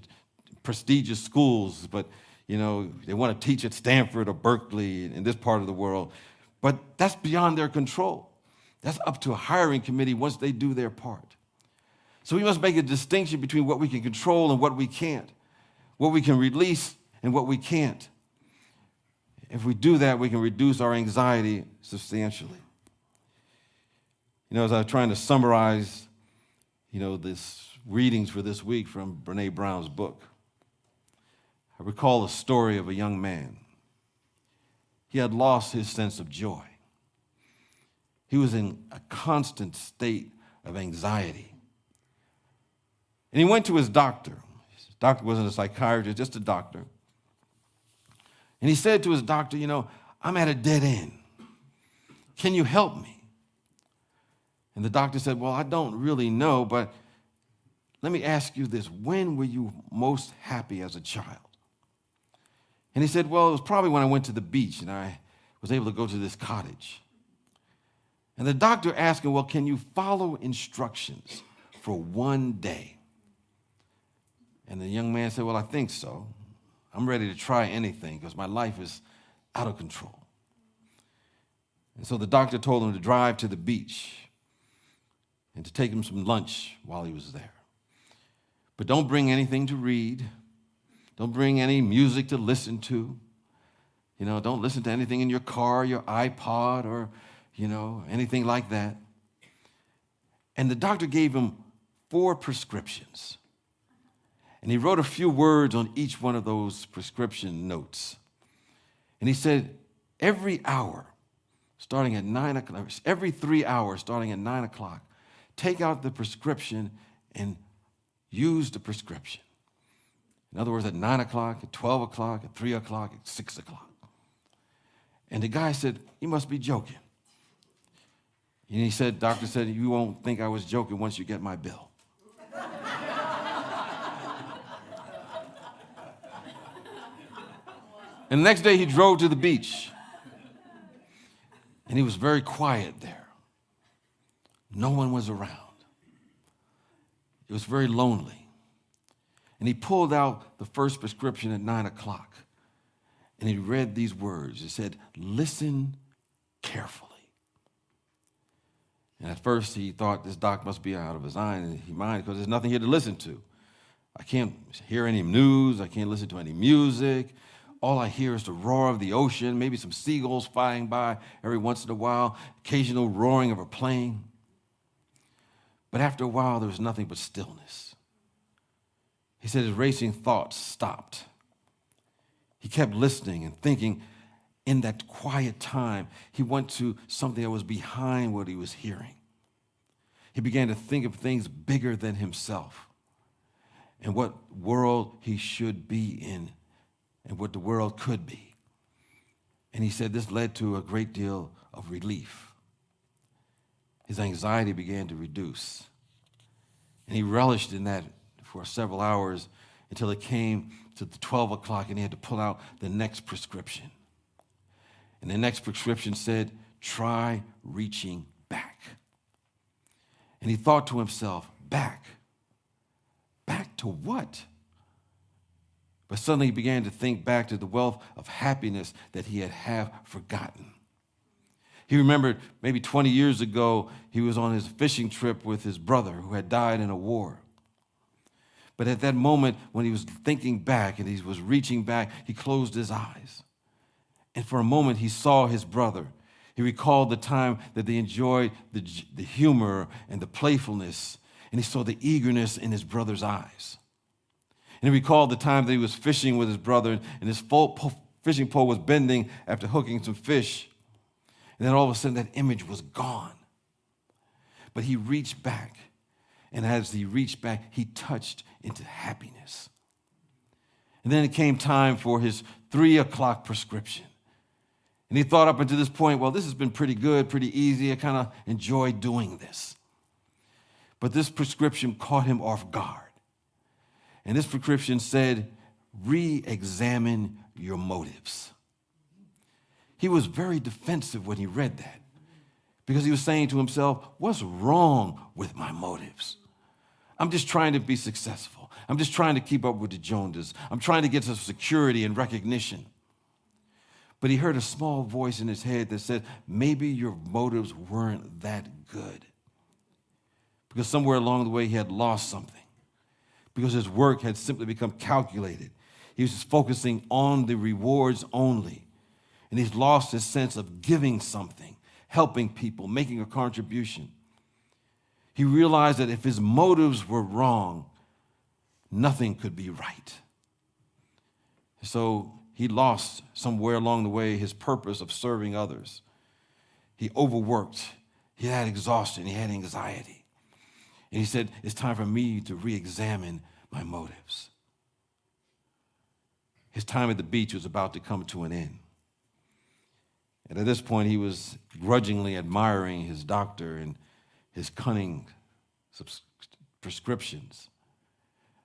prestigious schools, but, you know, they want to teach at Stanford or Berkeley in this part of the world. But that's beyond their control. That's up to a hiring committee once they do their part. So we must make a distinction between what we can control and what we can't, what we can release and what we can't. If we do that, we can reduce our anxiety substantially. You know, as I was trying to summarize, you know, this readings for this week from Brene Brown's book, I recall a story of a young man. He had lost his sense of joy. He was in a constant state of anxiety. And he went to his doctor. His doctor wasn't a psychiatrist, just a doctor. And he said to his doctor, you know, I'm at a dead end. Can you help me? And the doctor said, well, I don't really know, but let me ask you this. When were you most happy as a child? And he said, well, it was probably when I went to the beach and I was able to go to this cottage. And the doctor asked him, well, can you follow instructions for one day? And the young man said, well, I think so. I'm ready to try anything because my life is out of control. And so the doctor told him to drive to the beach and to take him some lunch while he was there. But don't bring anything to read. Don't bring any music to listen to. You know, don't listen to anything in your car, your iPod, or, you know, anything like that. And the doctor gave him 4 prescriptions. And he wrote a few words on each one of those prescription notes. And he said, every hour, starting at 9 o'clock, every 3 hours, starting at 9 o'clock, take out the prescription and use the prescription. In other words, at 9 o'clock, at 12 o'clock, at 3 o'clock, at 6 o'clock. And the guy said, you must be joking. And he said, doctor said, you won't think I was joking once you get my bill. And the next day he drove to the beach. And he was very quiet there. No one was around. It was very lonely. And he pulled out the first prescription at 9 o'clock. And he read these words. It said, listen carefully. And at first he thought this doc must be out of his mind because there's nothing here to listen to. I can't hear any news. I can't listen to any music. All I hear is the roar of the ocean, maybe some seagulls flying by every once in a while, occasional roaring of a plane. But after a while, there was nothing but stillness. He said his racing thoughts stopped. He kept listening and thinking. In that quiet time, he went to something that was behind what he was hearing. He began to think of things bigger than himself and what world he should be in and what the world could be. And he said this led to a great deal of relief. His anxiety began to reduce. And he relished in that for several hours until it came to the 12 o'clock and he had to pull out the next prescription. And the next prescription said, try reaching back. And he thought to himself, back? Back to what? But suddenly he began to think back to the wealth of happiness that he had half forgotten. He remembered maybe 20 years ago, he was on his fishing trip with his brother who had died in a war. But at that moment, when he was thinking back and he was reaching back, he closed his eyes. And for a moment, he saw his brother. He recalled the time that they enjoyed the humor and the playfulness, and he saw the eagerness in his brother's eyes. And he recalled the time that he was fishing with his brother, and his fishing pole was bending after hooking some fish. And then all of a sudden, that image was gone. But he reached back, and as he reached back, he touched into happiness. And then it came time for his 3 o'clock prescription. And he thought up until this point, well, this has been pretty good, pretty easy. I kind of enjoy doing this. But this prescription caught him off guard. And this prescription said, re-examine your motives. He was very defensive when he read that because he was saying to himself, what's wrong with my motives? I'm just trying to be successful. I'm just trying to keep up with the Joneses. I'm trying to get some security and recognition. But he heard a small voice in his head that said, maybe your motives weren't that good. Because somewhere along the way he had lost something. Because his work had simply become calculated. He was just focusing on the rewards only. And he's lost his sense of giving something, helping people, making a contribution. He realized that if his motives were wrong, nothing could be right. So he lost somewhere along the way his purpose of serving others. He overworked. He had exhaustion. He had anxiety. And he said, it's time for me to re-examine my motives. His time at the beach was about to come to an end. And at this point, he was grudgingly admiring his doctor and his cunning prescriptions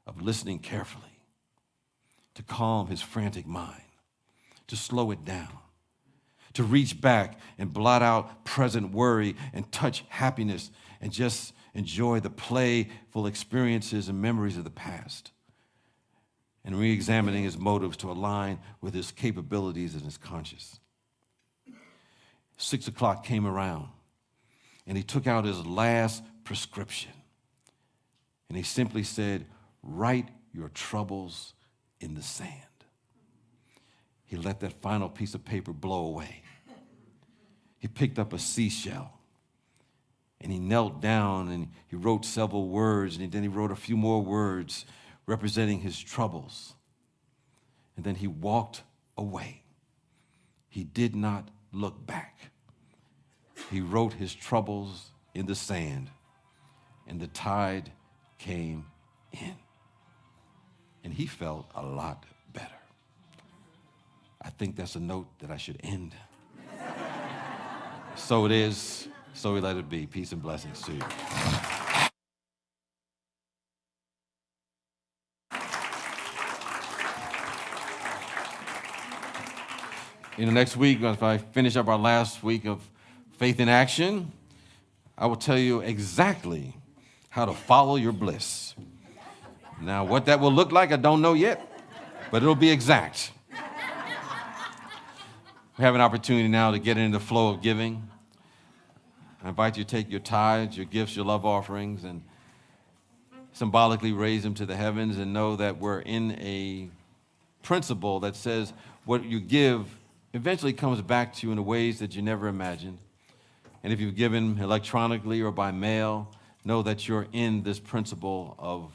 of listening carefully to calm his frantic mind, to slow it down, to reach back and blot out present worry and touch happiness and just enjoy the playful experiences and memories of the past, and re-examining his motives to align with his capabilities and his conscience. 6 o'clock came around, and he took out his last prescription, and he simply said, write your troubles in the sand. He let that final piece of paper blow away. He picked up a seashell, and he knelt down, and he wrote several words, and then he wrote a few more words representing his troubles. And then he walked away. He did not look back. He wrote his troubles in the sand, and the tide came in. And he felt a lot better. I think that's a note that I should end. So it is, so we let it be. Peace and blessings to you. In the next week, if I finish up our last week of Faith in Action, I will tell you exactly how to follow your bliss. Now, what that will look like, I don't know yet, but it'll be exact. We have an opportunity now to get into the flow of giving. I invite you to take your tithes, your gifts, your love offerings, and symbolically raise them to the heavens and know that we're in a principle that says what you give eventually comes back to you in ways that you never imagined. And if you've given electronically or by mail, know that you're in this principle of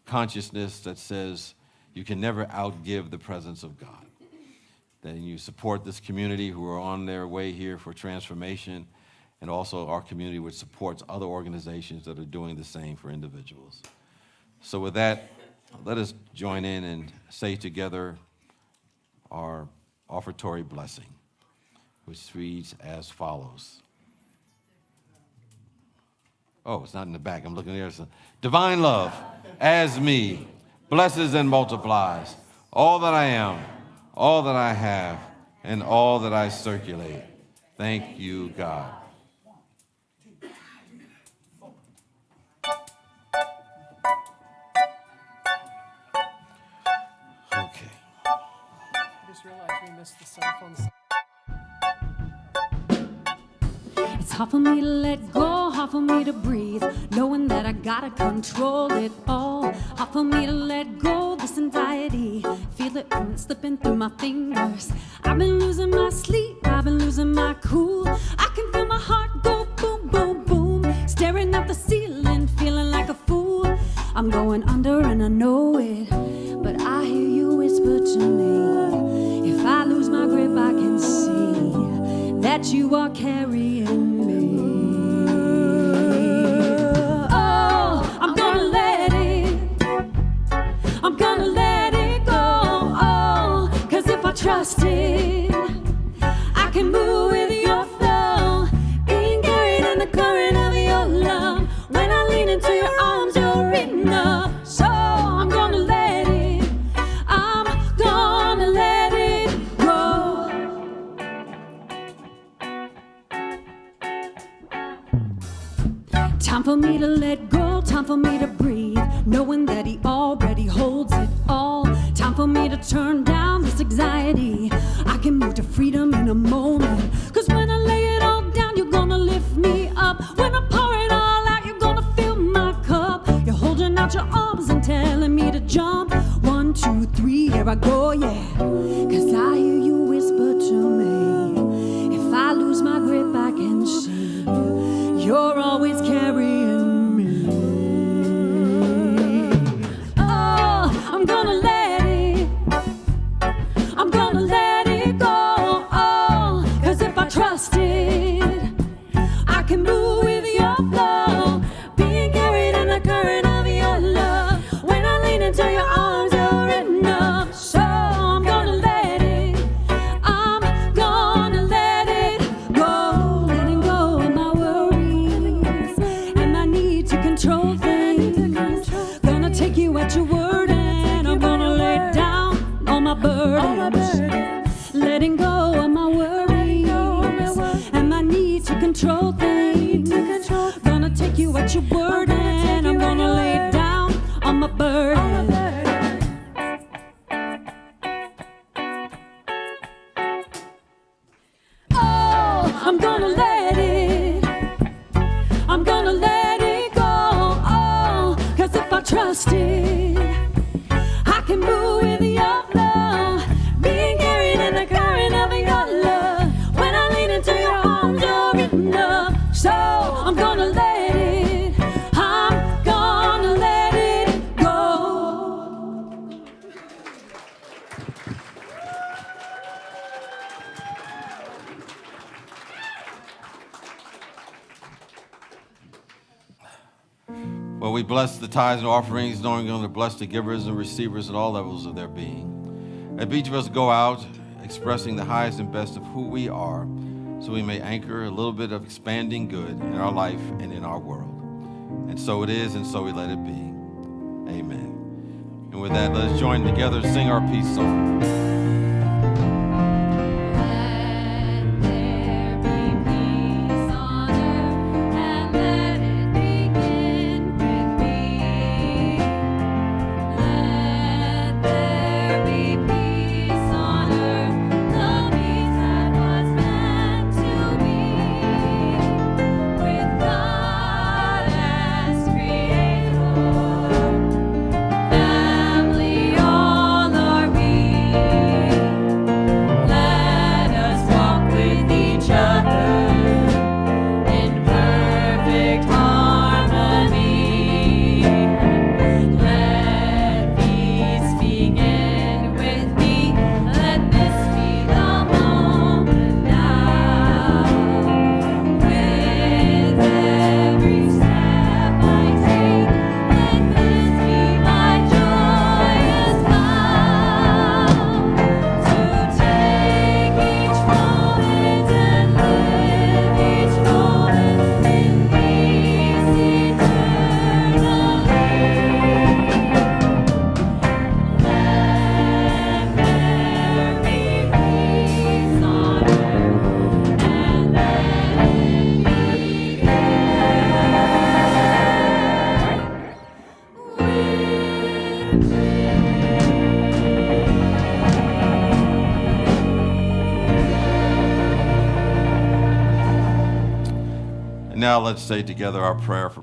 consciousness that says you can never outgive the presence of God. Then you support this community who are on their way here for transformation, and also our community which supports other organizations that are doing the same for individuals. So with that, let us join in and say together our offertory blessing, which reads as follows. Oh, it's not in the back. I'm looking there. So, divine love, as me, blesses and multiplies all that I am, all that I have, and all that I circulate. Thank you, God. Okay. I just realized we missed the cell phone. It's hard for me to let go, hard for me to breathe, knowing that I gotta control it all. Hard for me to let go this anxiety, feel it when it's slipping through my fingers. I've been losing my sleep, I've been losing my cool. I can feel my heart go boom, boom, boom, staring at the ceiling, feeling like a fool. I'm going under and I know it, but I hear you whisper to me. If I lose my grip, I can see that you are carrying me. Oh, I'm gonna let it, I'm gonna let it go. Oh, 'cause if I trust it, I can move with your flow, being carried in the current of your love. When I lean into your arms, you're enough. So I'm gonna let it, I'm gonna let it go. Time for me to let go, time for me to breathe, knowing that he already holds it all. Time for me to turn down this anxiety, I can move to freedom in a moment. 'Cause when I lay it all down, you're gonna lift me up. When I pour it all out, you're gonna fill my cup. You're holding out your arms and telling me to jump. 1, 2, 3, here I go, yeah. 'Cause I hear you whisper to me, if I lose my grip, I can see you're always carrying me. Oh, I'm gonna let it, I'm gonna let it go. Oh, 'cause if I trust it, I can move with your flow, being carried in the current of your love. When I lean into your arms, you're enough. So I'm gonna let it, I'm gonna let it go. Letting go of my worries and my need to control things. Gonna take you at your word and I'm gonna lay down all my burdens. Letting go of my worries and my need to control things. Gonna take you at your word and I'm gonna lay down all my burdens. Oh, I'm gonna let it, I'm gonna let it go. Oh, 'cause if I trust it, I can move with your flow, being carried in the current of your love. When I lean into your arms, you're enough. So I'm gonna let it, I'm gonna let it go. Well, we bless the tithes and offerings, knowing we're going to bless the givers and receivers at all levels of their being. As each of us go out expressing the highest and best of who we are, so we may anchor a little bit of expanding good in our life and in our world. And so it is, and so we let it be. Amen. And with that, let us join together and sing our peace song. Let there be peace on earth, and let it begin with me. Let there be peace on earth, the peace that was meant to be. With God as Creator, family all are we. now let's say together our prayer for